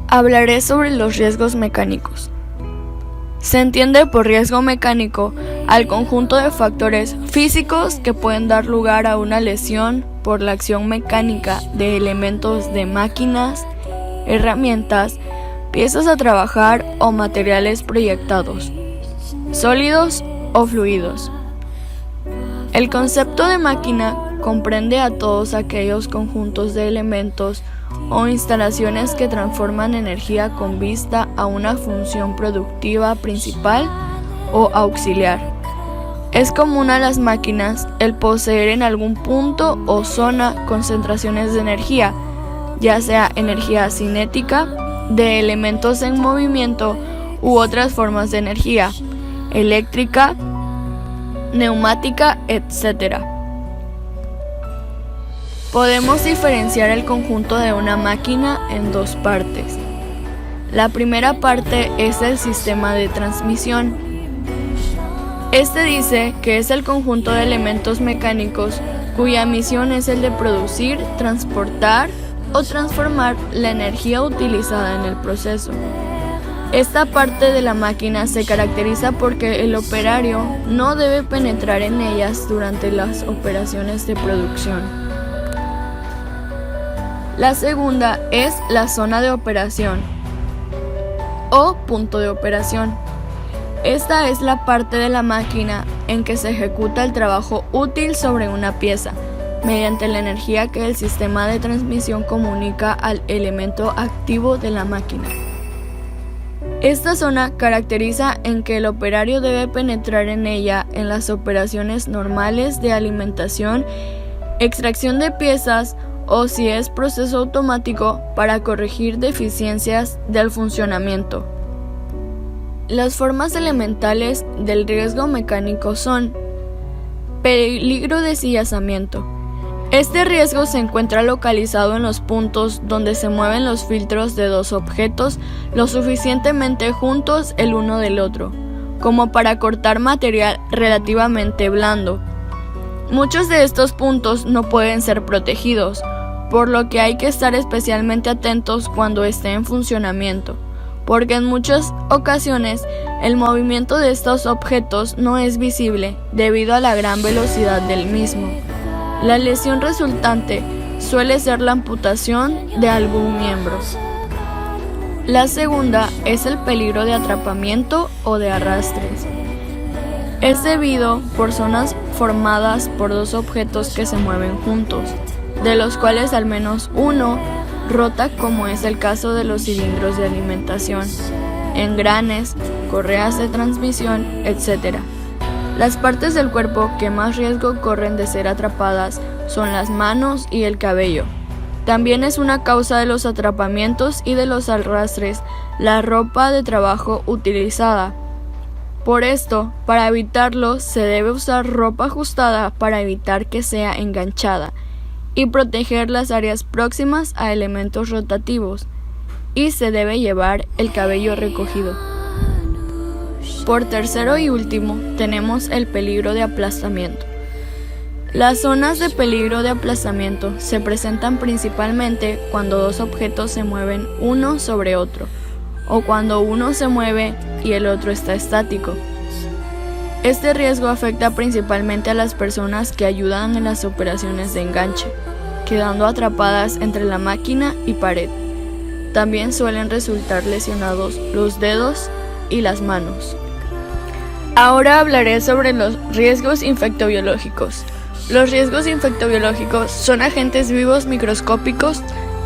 Hablaré sobre los riesgos mecánicos. Se entiende por riesgo mecánico al conjunto de factores físicos que pueden dar lugar a una lesión por la acción mecánica de elementos de máquinas, herramientas, piezas a trabajar o materiales proyectados, sólidos o fluidos. El concepto de máquina comprende a todos aquellos conjuntos de elementos o instalaciones que transforman energía con vista a una función productiva principal o auxiliar. Es común a las máquinas el poseer en algún punto o zona concentraciones de energía, ya sea energía cinética, de elementos en movimiento u otras formas de energía, eléctrica, neumática, etc. Podemos diferenciar el conjunto de una máquina en dos partes. La primera parte es el sistema de transmisión. Este dice que es el conjunto de elementos mecánicos cuya misión es el de producir, transportar o transformar la energía utilizada en el proceso. Esta parte de la máquina se caracteriza porque el operario no debe penetrar en ellas durante las operaciones de producción. La segunda es la zona de operación o punto de operación. Esta es la parte de la máquina en que se ejecuta el trabajo útil sobre una pieza, mediante la energía que el sistema de transmisión comunica al elemento activo de la máquina. Esta zona caracteriza en que el operario debe penetrar en ella en las operaciones normales de alimentación, extracción de piezas o si es proceso automático para corregir deficiencias del funcionamiento. Las formas elementales del riesgo mecánico son: peligro de sillazamiento. Este riesgo se encuentra localizado en los puntos donde se mueven los filtros de dos objetos lo suficientemente juntos el uno del otro, como para cortar material relativamente blando. Muchos de estos puntos no pueden ser protegidos, por lo que hay que estar especialmente atentos cuando esté en funcionamiento, porque en muchas ocasiones el movimiento de estos objetos no es visible debido a la gran velocidad del mismo. La lesión resultante suele ser la amputación de algún miembro. La segunda es el peligro de atrapamiento o de arrastres. Es debido por zonas formadas por dos objetos que se mueven juntos, de los cuales al menos uno rota, como es el caso de los cilindros de alimentación, engranes, correas de transmisión, etc. Las partes del cuerpo que más riesgo corren de ser atrapadas son las manos y el cabello. También es una causa de los atrapamientos y de los arrastres la ropa de trabajo utilizada. Por esto, para evitarlo, se debe usar ropa ajustada para evitar que sea enganchada y proteger las áreas próximas a elementos rotativos, y se debe llevar el cabello recogido. Por tercero y último, tenemos el peligro de aplastamiento. Las zonas de peligro de aplastamiento se presentan principalmente cuando dos objetos se mueven uno sobre otro, o cuando uno se mueve y el otro está estático. Este riesgo afecta principalmente a las personas que ayudan en las operaciones de enganche, quedando atrapadas entre la máquina y pared. También suelen resultar lesionados los dedos y las manos. Ahora hablaré sobre los riesgos infectobiológicos. Los riesgos infectobiológicos son agentes vivos microscópicos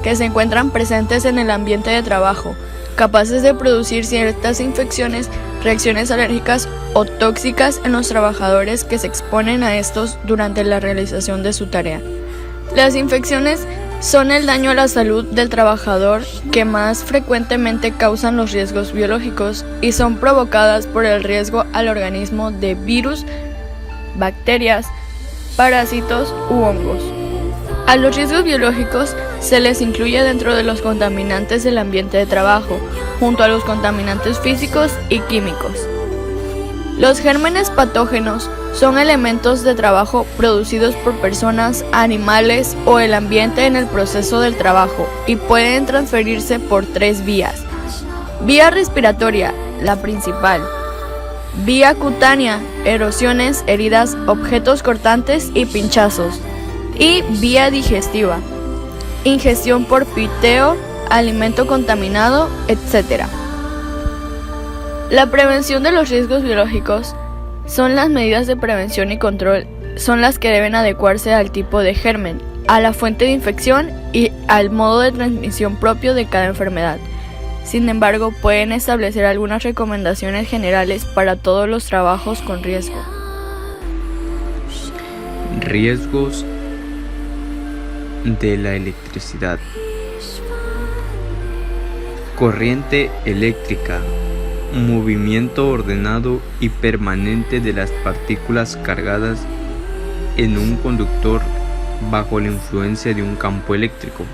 que se encuentran presentes en el ambiente de trabajo, capaces de producir ciertas infecciones, reacciones alérgicas o tóxicas en los trabajadores que se exponen a estos durante la realización de su tarea. Las infecciones son el daño a la salud del trabajador que más frecuentemente causan los riesgos biológicos y son provocadas por el riesgo al organismo de virus, bacterias, parásitos u hongos. A los riesgos biológicos se les incluye dentro de los contaminantes del ambiente de trabajo, junto a los contaminantes físicos y químicos. Los gérmenes patógenos son elementos de trabajo producidos por personas, animales o el ambiente en el proceso del trabajo y pueden transferirse por 3 vías. Vía respiratoria, la principal. Vía cutánea, erosiones, heridas, objetos cortantes y pinchazos. Y vía digestiva, ingestión por piteo, alimento contaminado, etc. La prevención de los riesgos biológicos son las medidas de prevención y control, son las que deben adecuarse al tipo de germen, a la fuente de infección y al modo de transmisión propio de cada enfermedad. Sin embargo, pueden establecer algunas recomendaciones generales para todos los trabajos con riesgo. Riesgos de la electricidad. Corriente eléctrica. Movimiento ordenado y permanente de las partículas cargadas en un conductor bajo la influencia de un campo eléctrico.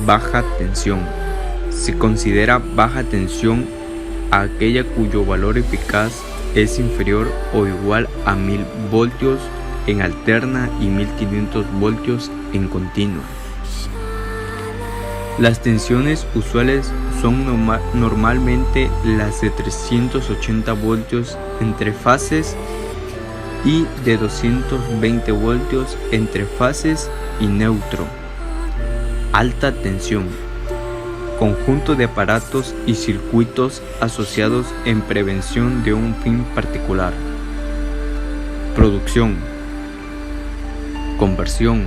Baja tensión. Se considera baja tensión a aquella cuyo valor eficaz es inferior o igual a 1000 voltios en alterna y 1500 voltios en continua. Las tensiones usuales son normalmente las de 380 voltios entre fases y de 220 voltios entre fases y neutro. Alta tensión. Conjunto de aparatos y circuitos asociados en prevención de un fin particular. Producción, conversión,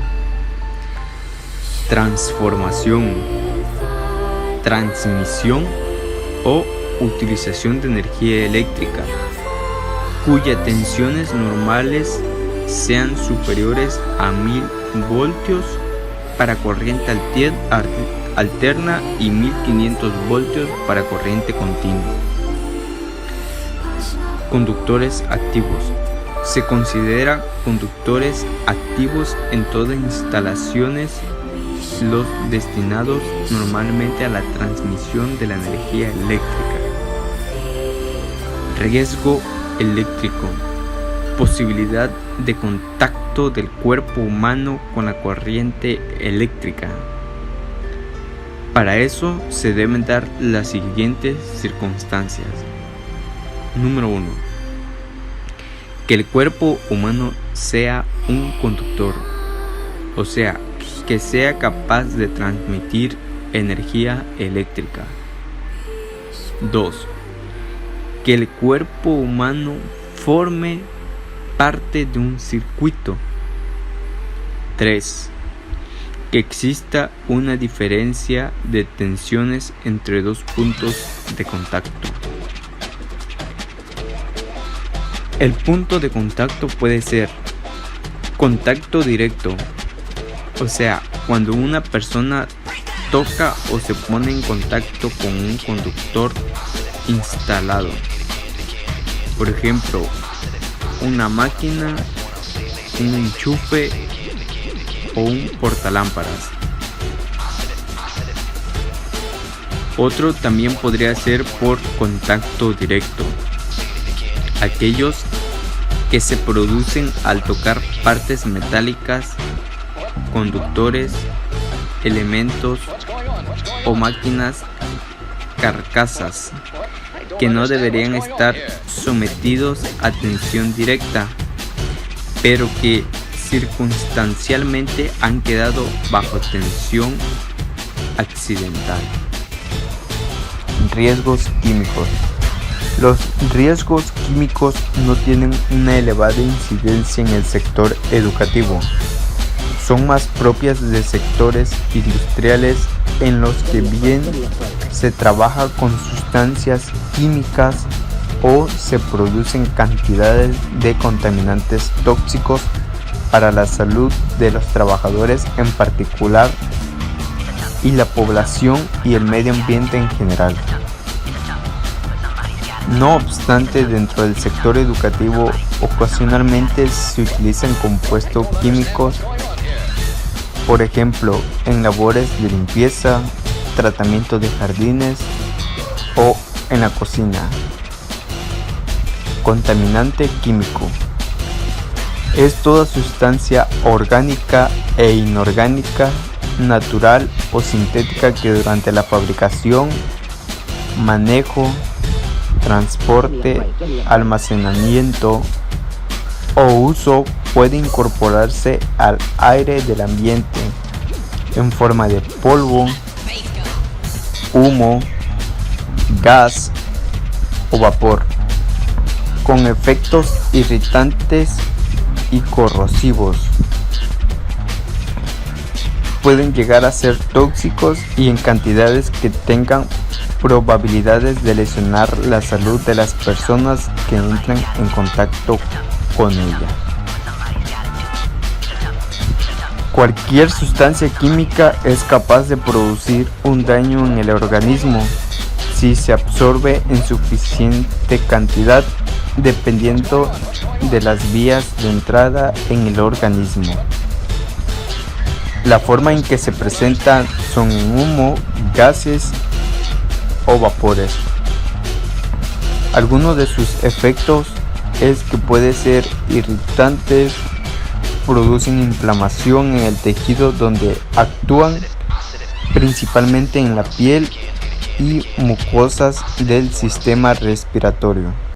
transformación, transmisión o utilización de energía eléctrica, cuyas tensiones normales sean superiores a 1000 voltios para corriente alterna y 1500 voltios para corriente continua. Conductores activos. Se considera conductores activos en todas instalaciones los destinados normalmente a la transmisión de la energía eléctrica. Riesgo eléctrico. Posibilidad de contacto del cuerpo humano con la corriente eléctrica. Para eso se deben dar las siguientes circunstancias. Número 1. Que el cuerpo humano sea un conductor, o sea, que sea capaz de transmitir energía eléctrica. 2. Que el cuerpo humano forme parte de un circuito. 3. Que exista una diferencia de tensiones entre dos puntos de contacto. El punto de contacto puede ser contacto directo, o sea, cuando una persona toca o se pone en contacto con un conductor instalado. Por ejemplo, una máquina, un enchufe o un portalámparas. Otro también podría ser por contacto directo, aquellos que se producen al tocar partes metálicas, conductores, elementos o máquinas carcasas que no deberían estar sometidos a tensión directa, pero que circunstancialmente han quedado bajo tensión accidental. Riesgos químicos. Los riesgos químicos no tienen una elevada incidencia en el sector educativo. Son más propias de sectores industriales en los que bien se trabaja con sustancias químicas o se producen cantidades de contaminantes tóxicos para la salud de los trabajadores en particular y la población y el medio ambiente en general. No obstante, dentro del sector educativo ocasionalmente se utilizan compuestos químicos, por ejemplo, en labores de limpieza, tratamiento de jardines o en la cocina. contaminante químico. Es toda sustancia orgánica e inorgánica, natural o sintética que durante la fabricación, manejo, transporte, almacenamiento o uso puede incorporarse al aire del ambiente en forma de polvo, humo, gas o vapor, con efectos irritantes y corrosivos. Pueden llegar a ser tóxicos y en cantidades que tengan probabilidades de lesionar la salud de las personas que entran en contacto con ella. Cualquier sustancia química es capaz de producir un daño en el organismo si se absorbe en suficiente cantidad, dependiendo de las vías de entrada en el organismo. La forma en que se presentan son en humo, gases o vapores. Algunos de sus efectos es que pueden ser irritantes, producen inflamación en el tejido donde actúan, principalmente en la piel y mucosas del sistema respiratorio.